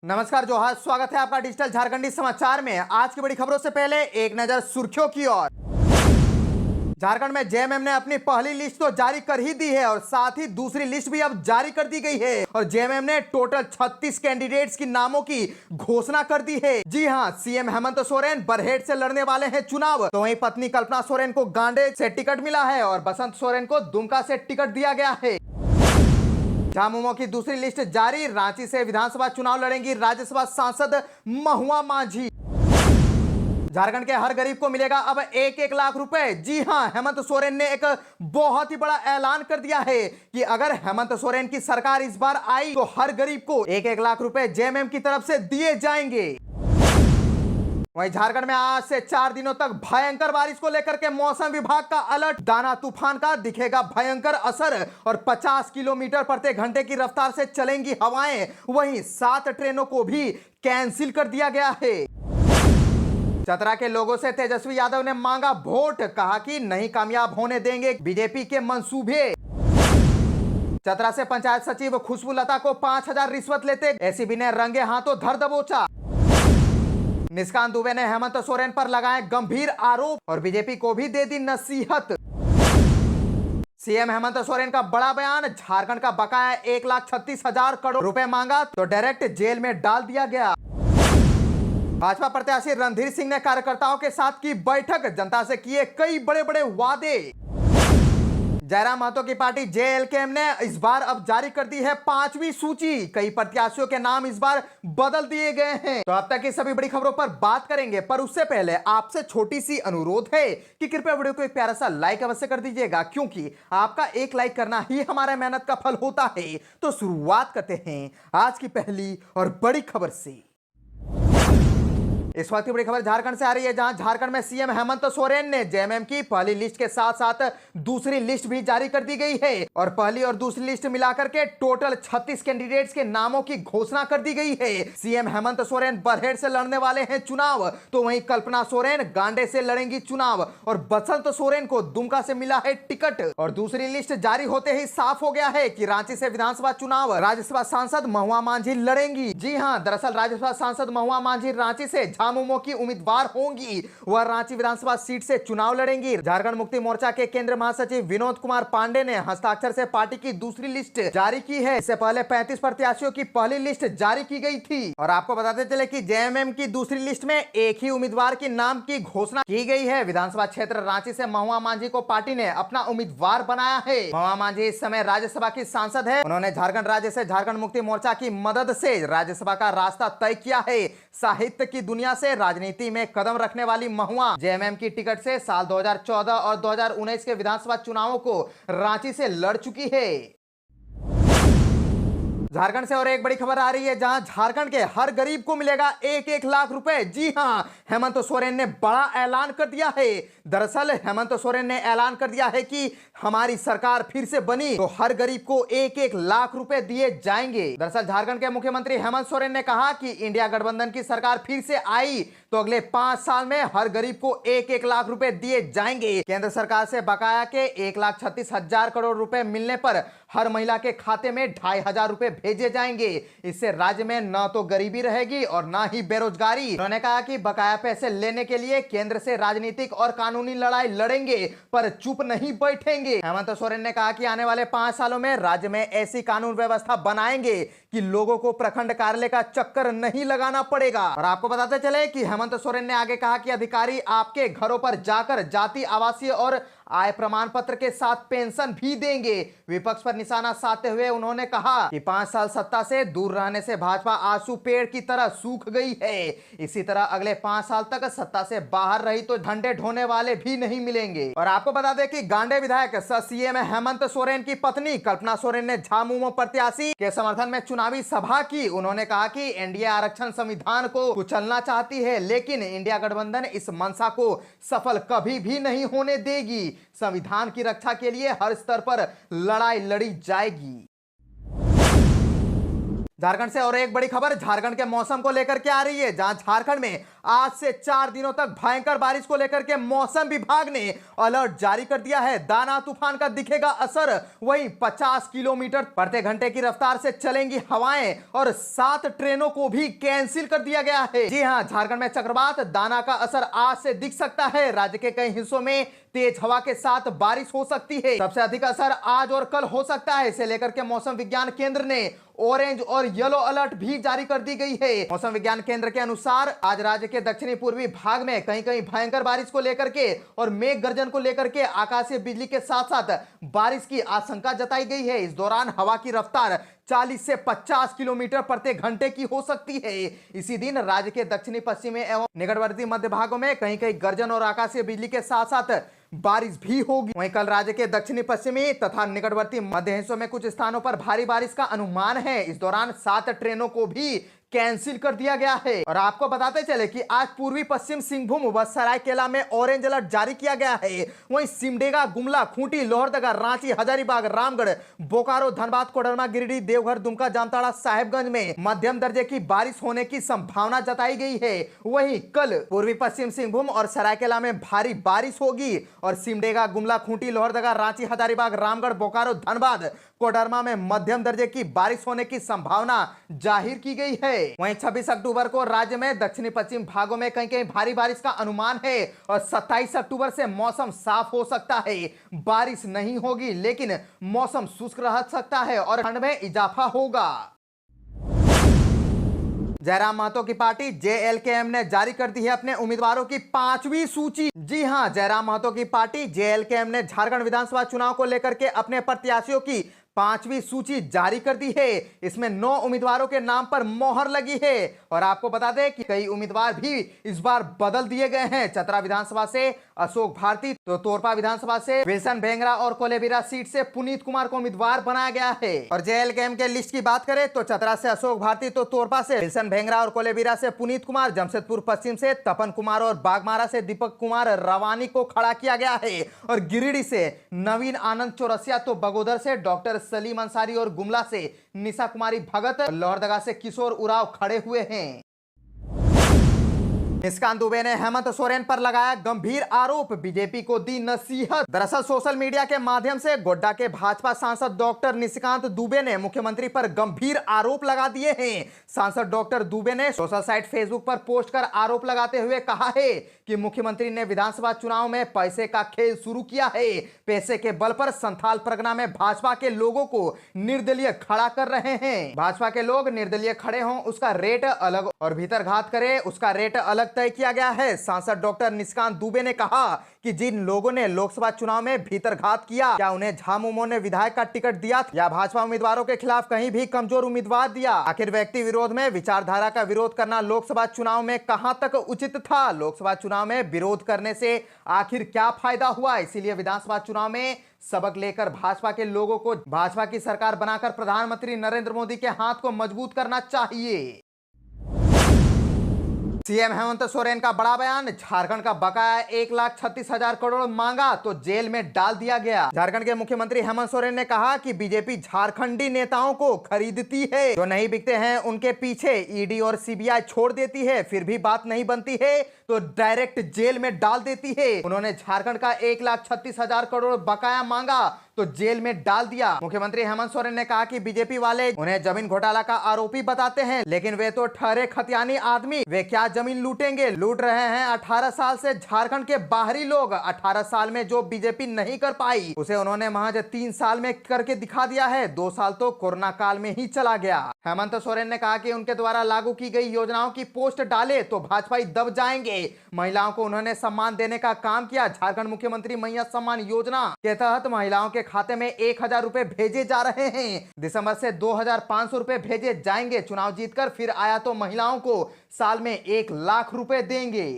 नमस्कार जोहार, स्वागत है आपका डिजिटल झारखंडी समाचार में। आज की बड़ी खबरों से पहले एक नजर सुर्खियों की ओर। झारखंड में जेएमएम ने अपनी पहली लिस्ट तो जारी कर ही दी है और साथ ही दूसरी लिस्ट भी अब जारी कर दी गई है और जेएमएम ने टोटल 36 कैंडिडेट्स की नामों की घोषणा कर दी है। जी हां, सीएम हेमंत सोरेन बरहेट से लड़ने वाले हैं चुनाव, तो वहीं पत्नी कल्पना सोरेन को गांडे से टिकट मिला है और बसंत सोरेन को दुमका से टिकट दिया गया है। झामुमो की दूसरी लिस्ट जारी, रांची से विधानसभा चुनाव लड़ेंगी राज्यसभा सांसद महुआ मांझी। झारखंड के हर गरीब को मिलेगा अब 1-1 लाख रुपए। जी हां, हेमंत सोरेन ने एक बहुत ही बड़ा ऐलान कर दिया है कि अगर हेमंत सोरेन की सरकार इस बार आई तो हर गरीब को 1-1 लाख रुपए जेएमएम की तरफ से दिए जाएंगे। वहीं झारखंड में आज से 4 दिनों तक भयंकर बारिश को लेकर के मौसम विभाग का अलर्ट। दाना तूफान का दिखेगा भयंकर असर और 50 किलोमीटर प्रति घंटे की रफ्तार से चलेंगी हवाएं। वहीं 7 ट्रेनों को भी कैंसिल कर दिया गया है। चतरा के लोगों से तेजस्वी यादव ने मांगा वोट, कहा कि नहीं कामयाब होने देंगे बीजेपी के मंसूबे। चतरा से पंचायत सचिव खुशबू लता को 5,000 रिश्वत लेते एसीबी ने रंगे हाथों धर दबोचा। निष्कांत दुबे ने हेमंत सोरेन पर लगाए गंभीर आरोप और बीजेपी को भी दे दी नसीहत। सीएम हेमंत सोरेन का बड़ा बयान, झारखंड का बकाया 1,36,000 करोड़ रुपए मांगा तो डायरेक्ट जेल में डाल दिया गया। भाजपा प्रत्याशी रणधीर सिंह ने कार्यकर्ताओं के साथ की बैठक, जनता से किए कई बड़े बड़े वादे। जयराम महतो की पार्टी जेएलकेएम ने इस बार अब जारी कर दी है 5वीं सूची। कई प्रत्याशियों के नाम इस बार बदल दिए गए हैं। तो अब तक की सभी बड़ी खबरों पर बात करेंगे, पर उससे पहले आपसे छोटी सी अनुरोध है कि कृपया वीडियो को एक प्यारा सा लाइक अवश्य कर दीजिएगा, क्योंकि आपका एक लाइक करना ही हमारे मेहनत का फल होता है। तो शुरुआत करते हैं आज की पहली और बड़ी खबर से। इस वक्त की बड़ी खबर झारखंड से आ रही है, जहां झारखंड में सीएम हेमंत सोरेन ने जेएमएम की पहली लिस्ट के साथ साथ दूसरी लिस्ट भी जारी कर दी गई है और पहली और दूसरी लिस्ट मिलाकर के टोटल 36 कैंडिडेट्स के नामों की घोषणा कर दी गई है। सीएम हेमंत सोरेन बरहेट से लड़ने वाले हैं चुनाव, तो वहीं कल्पना सोरेन गांडे से लड़ेंगी चुनाव और बसंत सोरेन को दुमका से मिला है टिकट। और दूसरी लिस्ट जारी होते ही साफ हो गया है कि रांची से विधानसभा चुनाव राज्यसभा सांसद महुआ मांझी लड़ेंगी। जी हां, दरअसल राज्यसभा सांसद महुआ मांझी रांची से झामुमो की उम्मीदवार होंगी। वह रांची विधानसभा सीट से चुनाव लड़ेंगी। झारखंड मुक्ति मोर्चा के केंद्रीय महासचिव विनोद कुमार पांडे ने हस्ताक्षर से पार्टी की दूसरी लिस्ट जारी की है। इससे पहले 35 प्रत्याशियों की पहली लिस्ट जारी की गई थी और आपको बताते चले कि जेएमएम की दूसरी लिस्ट में एक ही उम्मीदवार के नाम की घोषणा की गई है। विधानसभा क्षेत्र रांची से महुआ मांझी को पार्टी ने अपना उम्मीदवार बनाया है। महुआ मांझी इस समय राज्यसभा की सांसद है। उन्होंने झारखंड राज्य से झारखंड मुक्ति मोर्चा की मदद से राज्यसभा का रास्ता तय किया है। साहित्य की दुनिया से राजनीति में कदम रखने वाली महुआ जेएमएम की टिकट से साल 2014 और 2019 के विधानसभा चुनावों को रांची से लड़ चुकी है। झारखंड से और एक बड़ी खबर आ रही है, जहां झारखंड के हर गरीब को मिलेगा 1-1 लाख रुपए। जी हां, हेमंत सोरेन ने बड़ा ऐलान कर दिया है। दरअसल हेमंत सोरेन ने ऐलान कर दिया है कि हमारी सरकार फिर से बनी तो हर गरीब को 1-1 लाख रुपए दिए जाएंगे। दरअसल झारखंड के मुख्यमंत्री हेमंत सोरेन ने कहा कि इंडिया गठबंधन की सरकार फिर से आई तो अगले 5 साल में हर गरीब को 1-1 लाख रुपए दिए जाएंगे। केंद्र सरकार से बकाया के 1,36,000 करोड़ रुपए मिलने पर हर महिला के खाते में 2,500 रुपए भेजे जाएंगे। इससे राज्य में न तो गरीबी रहेगी और न ही बेरोजगारी। उन्होंने कहा कि बकाया पैसे लेने के लिए केंद्र से राजनीतिक और कानूनी लड़ाई लड़ेंगे, पर चुप नहीं बैठेंगे। हेमंत सोरेन ने कहा कि आने वाले 5 सालों में राज्य में ऐसी कानून व्यवस्था बनाएंगे कि लोगों को प्रखंड कार्यालय का चक्कर नहीं लगाना पड़ेगा। और आपको बताते चले कि हेमंत सोरेन ने आगे कहा कि अधिकारी आपके घरों पर जाकर जाति, आवासीय और आय प्रमाण पत्र के साथ पेंशन भी देंगे। विपक्ष पर निशाना साधते हुए उन्होंने कहा कि 5 साल सत्ता से दूर रहने से भाजपा आंसू पेड़ की तरह सूख गई है। इसी तरह अगले 5 साल तक सत्ता से बाहर रही तो झंडे ढोने वाले भी नहीं मिलेंगे। और आपको बता दें कि गांडे विधायक सीएम हेमंत सोरेन की पत्नी कल्पना सोरेन ने झामुमो प्रत्याशी के समर्थन में चुनावी सभा की। उन्होंने कहा कि एनडीए आरक्षण संविधान को कुचलना चाहती है, लेकिन इंडिया गठबंधन इस मंशा को सफल कभी भी नहीं होने देगी। संविधान की रक्षा के लिए हर स्तर पर लड़ाई लड़ी जाएगी। झारखंड से और एक बड़ी खबर झारखंड के मौसम को लेकर के आ रही है, जहां झारखंड में आज से 4 दिनों तक भयंकर बारिश को लेकर के मौसम विभाग ने अलर्ट जारी कर दिया है। दाना तूफान का दिखेगा असर, वहीं 50 किलोमीटर प्रति घंटे की रफ्तार से चलेंगी हवाएं और 7 ट्रेनों को भी कैंसिल कर दिया गया है। जी हां, झारखंड में चक्रवात दाना का असर आज से दिख सकता है। राज्य के कई हिस्सों में तेज हवा के साथ बारिश हो सकती है। सबसे अधिक असर आज और कल हो सकता है। इसे लेकर के मौसम विज्ञान केंद्र ने ऑरेंज और येलो अलर्ट भी जारी कर दी गई है। मौसम विज्ञान केंद्र के अनुसार आज राज्य के दक्षिणी पूर्वी भाग में कहीं कहीं भयंकर बारिश को लेकर के और मेघ गर्जन को लेकर के आकाशीय बिजली के साथ साथ बारिश की आशंका जताई गई है। इस दौरान हवा की रफ्तार 40 से 50 किलोमीटर प्रति घंटे की हो सकती है। इसी दिन राज्य के दक्षिणी पश्चिमी एवं निकटवर्ती मध्य भागों में कहीं कहीं गर्जन और आकाशीय बिजली के साथ साथ बारिश भी होगी। वहीं कल राज्य के दक्षिणी पश्चिमी तथा निकटवर्ती मध्य हिस्सों में कुछ स्थानों पर भारी बारिश का अनुमान है। इस दौरान 7 ट्रेनों को भी कैंसिल कर दिया गया है। और आपको बताते चले कि आज पूर्वी पश्चिम सिंहभूम व सरायकेला में ऑरेंज अलर्ट जारी किया गया है। वहीं सिमडेगा, गुमला, खूंटी, लोहरदगा, रांची, हजारीबाग, रामगढ़, बोकारो, धनबाद, कोडरमा, गिरिडीह, देवघर, दुमका, जामताड़ा, साहेबगंज में मध्यम दर्जे की बारिश होने की संभावना जताई गई है। वहीं कल पूर्वी पश्चिम सिंहभूम और सरायकेला में भारी बारिश होगी और सिमडेगा, गुमला, खूंटी, लोहरदगा, रांची, हजारीबाग, रामगढ़, बोकारो, धनबाद, कोडरमा में मध्यम दर्जे की बारिश होने की संभावना जाहिर की गई है। वहीं 26 अक्टूबर को राज्य में दक्षिणी पश्चिम भागों में कहीं कहीं भारी बारिश का अनुमान है और 27 अक्टूबर से मौसम साफ हो सकता है। बारिश नहीं होगी लेकिन मौसम शुष्क रह सकता है और ठंड में इजाफा होगा। जयराम महतो की पार्टी जेएलकेएम ने जारी कर दी है अपने उम्मीदवारों की 5वीं सूची। जी हां, जयराम महतो की पार्टी जेएलकेएम ने झारखंड विधानसभा चुनाव को लेकर के अपने प्रत्याशियों की 5वीं सूची जारी कर दी है। इसमें 9 उम्मीदवारों के नाम पर मोहर लगी है और आपको बता दें कि कई उम्मीदवार भी इस बार बदल दिए गए हैं। चतरा विधानसभा से अशोक भारती, तो तोरपा विधानसभा से विल्सन भेंगरा और कोलेबिरा सीट से पुनीत कुमार को उम्मीदवार बनाया गया है। और जेएलकेएम के लिस्ट की बात करें तो चतरा से अशोक भारती, तो तोरपा से विल्सन भेंगरा और कोलेबिरा से पुनीत कुमार, जमशेदपुर पश्चिम से तपन कुमार और बागमारा से दीपक कुमार रवानी को खड़ा किया गया है। और गिरिडीह से नवीन आनंद चौरसिया, तो बगोदर से डॉक्टर सलीम अंसारी और गुमला से निशा कुमारी भगत, लोहरदगा से किशोर उराव खड़े हुए हैं। निशिकांत दुबे ने हेमंत सोरेन पर लगाया गंभीर आरोप, बीजेपी को दी नसीहत। दरअसल सोशल मीडिया के माध्यम से गोड्डा के भाजपा सांसद डॉक्टर निशिकांत दुबे ने मुख्यमंत्री पर गंभीर आरोप लगा दिए हैं। सांसद डॉक्टर दुबे ने सोशल साइट फेसबुक पर पोस्ट कर आरोप लगाते हुए कहा है कि मुख्यमंत्री ने विधानसभा चुनाव में पैसे का खेल शुरू किया है। पैसे के बल पर संथाल परगना में भाजपा के लोगों को निर्दलीय खड़ा कर रहे हैं। भाजपा के लोग निर्दलीय खड़े हों उसका रेट अलग और भीतर घात करे उसका रेट अलग तय किया गया है। सांसद डॉक्टर निशिकांत दुबे ने कहा कि जिन लोगों ने लोकसभा चुनाव में भीतर घात किया, क्या उन्हें झामुमो ने विधायक का टिकट दिया या भाजपा उम्मीदवारों के खिलाफ कहीं भी कमजोर उम्मीदवार दिया? आखिर व्यक्ति विरोध में विचारधारा का विरोध करना लोकसभा चुनाव में कहां तक उचित था? लोकसभा चुनाव में विरोध करने से आखिर क्या फायदा हुआ? इसीलिए विधानसभा चुनाव में सबक लेकर भाजपा के लोगों को भाजपा की सरकार बनाकर प्रधानमंत्री नरेंद्र मोदी के हाथ को मजबूत करना चाहिए। सीएम हेमंत सोरेन का बड़ा बयान, झारखंड का बकाया 1,36,000 करोड़ मांगा तो जेल में डाल दिया गया। झारखंड के मुख्यमंत्री हेमंत सोरेन ने कहा कि बीजेपी झारखंडी नेताओं को खरीदती है, जो नहीं बिकते हैं उनके पीछे ईडी और सीबीआई छोड़ देती है, फिर भी बात नहीं बनती है तो डायरेक्ट जेल में डाल देती है। उन्होंने झारखंड का 1,36,000 करोड़ बकाया मांगा तो जेल में डाल दिया। मुख्यमंत्री हेमंत सोरेन ने कहा कि बीजेपी वाले उन्हें जमीन घोटाला का आरोपी बताते हैं, लेकिन वे तो ठहरे खतियानी आदमी, वे क्या जमीन लूटेंगे? लूट रहे हैं 18 साल से झारखंड के बाहरी लोग। 18 साल में जो बीजेपी नहीं कर पाई उसे उन्होंने महज 3 साल में करके दिखा दिया है। 2 साल तो कोरोना काल में ही चला गया। हेमंत सोरेन ने कहा कि उनके द्वारा लागू की गई योजनाओं की पोस्ट डाले तो भाजपाई दब जाएंगे। महिलाओं को उन्होंने सम्मान देने का काम किया। झारखंड मुख्यमंत्री मैया सम्मान योजना के तहत महिलाओं के खाते में 1,000 रुपए भेजे जा रहे हैं। दिसंबर से 2,500 रुपए भेजे जाएंगे। चुनाव जीतकर फिर आया तो महिलाओं को साल में 1 लाख रुपए देंगे।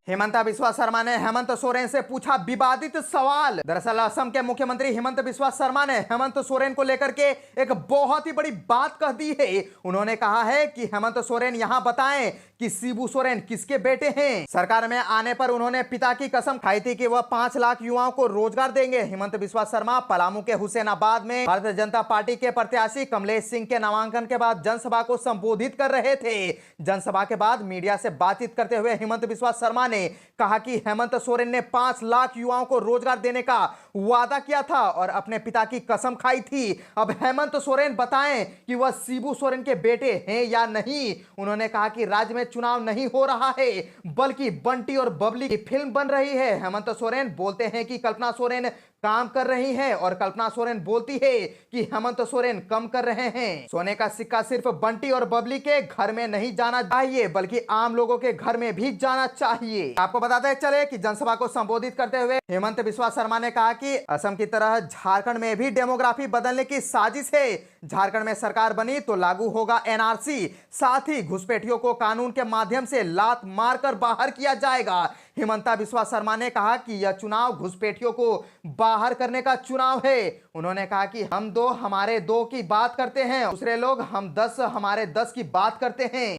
हिमंता बिस्वा शर्मा ने हेमंत सोरेन से पूछा विवादित सवाल। दरअसल असम के मुख्यमंत्री हिमंत बिस्वा शर्मा ने हेमंत सोरेन को लेकर के एक बहुत ही बड़ी बात कह दी है। उन्होंने कहा है कि हेमंत सोरेन यहां बताएं कि शिबू सोरेन किसके बेटे हैं। सरकार में आने पर उन्होंने पिता की कसम खाई थी कि वह 5 लाख युवाओं को रोजगार देंगे। हिमंत बिस्वा शर्मा पलामू के हुसैनाबाद में भारतीय जनता पार्टी के प्रत्याशी कमलेश सिंह के नामांकन के बाद जनसभा को संबोधित कर रहे थे। जनसभा के बाद मीडिया से बातचीत करते हुए हिमंत बिस्वा शर्मा ने कहा कि हेमंत सोरेन ने 5 लाख युवाओं को रोजगार देने का वादा किया था और अपने पिता की कसम खाई थी। अब हेमंत सोरेन बताएं कि वह शिबू सोरेन के बेटे हैं या नहीं। उन्होंने कहा कि राज्य में चुनाव नहीं हो रहा है बल्कि बंटी और बबली की फिल्म बन रही है। हेमंत सोरेन बोलते हैं कि कल्पना सोरेन काम कर रही हैं और कल्पना सोरेन बोलती है कि हेमंत सोरेन कम कर रहे हैं। सोने का सिक्का सिर्फ बंटी और बबली के घर में नहीं जाना चाहिए बल्कि आम लोगों के घर में भी जाना चाहिए। आपको बताते चले कि जनसभा को संबोधित करते हुए हेमंत बिस्वा शर्मा ने कहा कि असम की तरह झारखंड में भी डेमोग्राफी बदलने की साजिश है। झारखंड में सरकार बनी तो लागू होगा एनआरसी, साथ ही घुसपैठियों को कानून के माध्यम से लात मारकर बाहर किया जाएगा। हिमंता बिस्वा शर्मा ने कहा कि यह चुनाव घुसपैठियों को बाहर करने का चुनाव है। उन्होंने कहा कि हम 2 हमारे 2 की बात करते हैं, दूसरे लोग हम 10 हमारे 10 की बात करते हैं।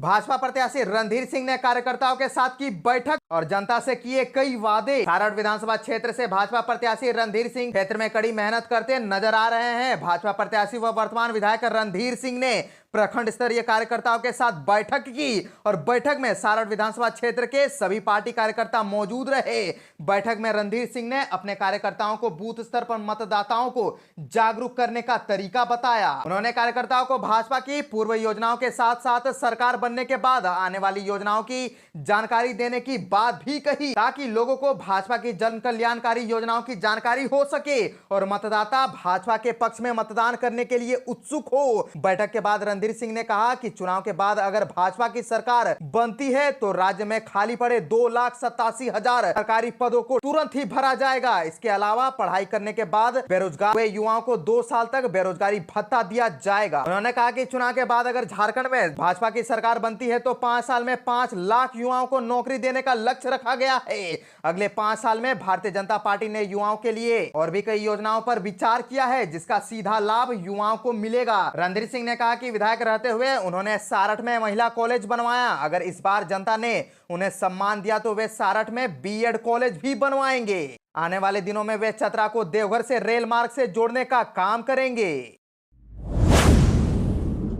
भाजपा प्रत्याशी रणधीर सिंह ने कार्यकर्ताओं के साथ की बैठक और जनता से किए कई वादे। सारण विधानसभा क्षेत्र से भाजपा प्रत्याशी रणधीर सिंह क्षेत्र में कड़ी मेहनत करते नजर आ रहे हैं। भाजपा प्रत्याशी व वर्तमान विधायक रणधीर सिंह ने प्रखंड स्तरीय कार्यकर्ताओं के साथ बैठक की और बैठक में सारण विधानसभा क्षेत्र के सभी पार्टी कार्यकर्ता मौजूद रहे। बैठक में रणधीर सिंह ने अपने कार्यकर्ताओं को बूथ स्तर पर मतदाताओं को जागरूक करने का तरीका बताया। उन्होंने कार्यकर्ताओं को भाजपा की पूर्व योजनाओं के साथ साथ सरकार बनने के बाद आने वाली योजनाओं की जानकारी देने की बात भी कही ताकि लोगों को भाजपा की जन कल्याणकारी योजनाओं की जानकारी हो सके और मतदाता भाजपा के पक्ष में मतदान करने के लिए उत्सुक हो। बैठक के बाद रणधीर सिंह ने कहा कि चुनाव के बाद अगर भाजपा की सरकार बनती है तो राज्य में खाली पड़े 2,87,000 सरकारी पदों को तुरंत ही भरा जाएगा। इसके अलावा पढ़ाई करने के बाद बेरोजगार हुए युवाओं को 2 साल तक बेरोजगारी भत्ता दिया जाएगा। उन्होंने कहा कि चुनाव के बाद अगर झारखंड में भाजपा की सरकार बनती है तो 5 साल में 5 लाख युवाओं को नौकरी देने का लक्ष्य रखा गया है। अगले 5 साल में भारतीय जनता पार्टी ने युवाओं के लिए और भी कई योजनाओं पर विचार किया है जिसका सीधा लाभ युवाओं को मिलेगा। रणधीर सिंह ने कहा कि विधायक रहते हुए उन्होंने सारठ में महिला कॉलेज बनवाया। अगर इस बार जनता ने उन्हें सम्मान दिया तो वे सारठ में बीएड कॉलेज भी बनवाएंगे। आने वाले दिनों में वे चतरा को देवघर से रेल मार्ग से जोड़ने का काम करेंगे।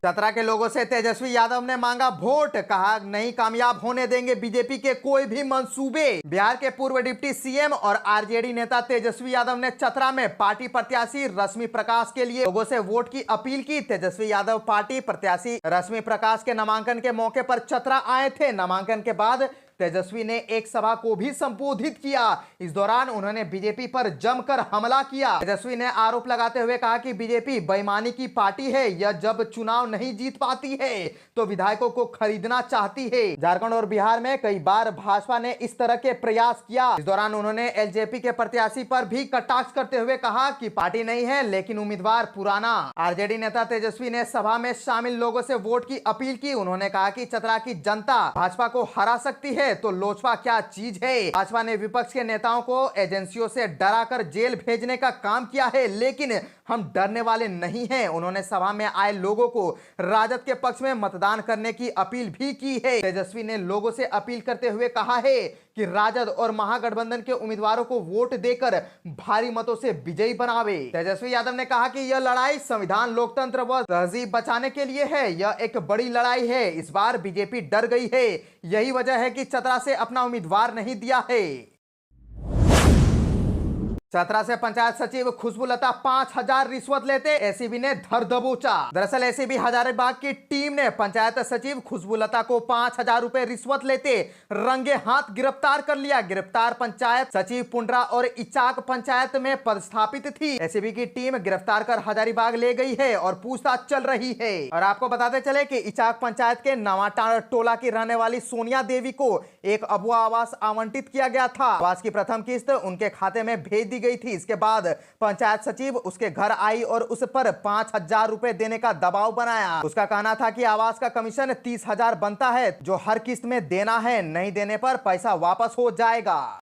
चतरा के लोगों से तेजस्वी यादव ने मांगा वोट, कहा नहीं कामयाब होने देंगे बीजेपी के कोई भी मंसूबे। बिहार के पूर्व डिप्टी सीएम और आरजेडी नेता तेजस्वी यादव ने चतरा में पार्टी प्रत्याशी रश्मि प्रकाश के लिए लोगों से वोट की अपील की। तेजस्वी यादव पार्टी प्रत्याशी रश्मि प्रकाश के नामांकन के मौके पर चतरा आए थे। नामांकन के बाद तेजस्वी ने एक सभा को भी संबोधित किया। इस दौरान उन्होंने बीजेपी पर जमकर हमला किया। तेजस्वी ने आरोप लगाते हुए कहा कि बीजेपी बेईमानी की पार्टी है। यह जब चुनाव नहीं जीत पाती है तो विधायकों को खरीदना चाहती है। झारखंड और बिहार में कई बार भाजपा ने इस तरह के प्रयास किया। इस दौरान उन्होंने एलजेपी के प्रत्याशी पर भी कटाक्ष करते हुए कहा कि पार्टी नहीं है लेकिन उम्मीदवार पुराना। आरजेडी नेता तेजस्वी ने सभा में शामिल लोगों से वोट की अपील की। उन्होंने कहा कि चतरा की जनता भाजपा को हरा सकती है तो लोजपा क्या चीज है। भाजपा ने विपक्ष के नेताओं को एजेंसियों से डराकर जेल भेजने का काम किया है लेकिन हम डरने वाले नहीं हैं। उन्होंने सभा में आए लोगों को राजद के पक्ष में मतदान करने की अपील भी की है। तेजस्वी ने लोगों से अपील करते हुए कहा है कि राजद और महागठबंधन के उम्मीदवारों को वोट देकर भारी मतों से विजयी बनावे। तेजस्वी यादव ने कहा कि यह लड़ाई संविधान, लोकतंत्र व तहजीब बचाने के लिए है। यह एक बड़ी लड़ाई है। इस बार बीजेपी डर गई है। यही वजह है कि चतरा से अपना उम्मीदवार नहीं दिया है। चतरा से पंचायत सचिव खुशबूलता 5,000 रिश्वत लेते एसीबी ने धर दबोचा। दरअसल एसीबी हजारीबाग की टीम ने पंचायत सचिव खुशबूलता को 5,000 रुपए रिश्वत लेते रंगे हाथ गिरफ्तार कर लिया। गिरफ्तार पंचायत सचिव पुंडरा और इचाक पंचायत में पदस्थापित थी। एसीबी की टीम गिरफ्तार कर हजारीबाग ले गई है और पूछताछ चल रही है। और आपको बताते चले कि इचाक पंचायत के नवाटाड़ टोला की रहने वाली सोनिया देवी को एक अबुआ आवास आवंटित किया गया था। आवास की प्रथम किस्त उनके खाते में भेज दी गई थी। इसके बाद पंचायत सचिव उसके घर आई और उस पर 5,000 रुपए देने का दबाव बनाया। उसका कहना था कि आवास का कमीशन 30,000 बनता है जो हर किस्त में देना है, नहीं देने पर पैसा वापस हो जाएगा।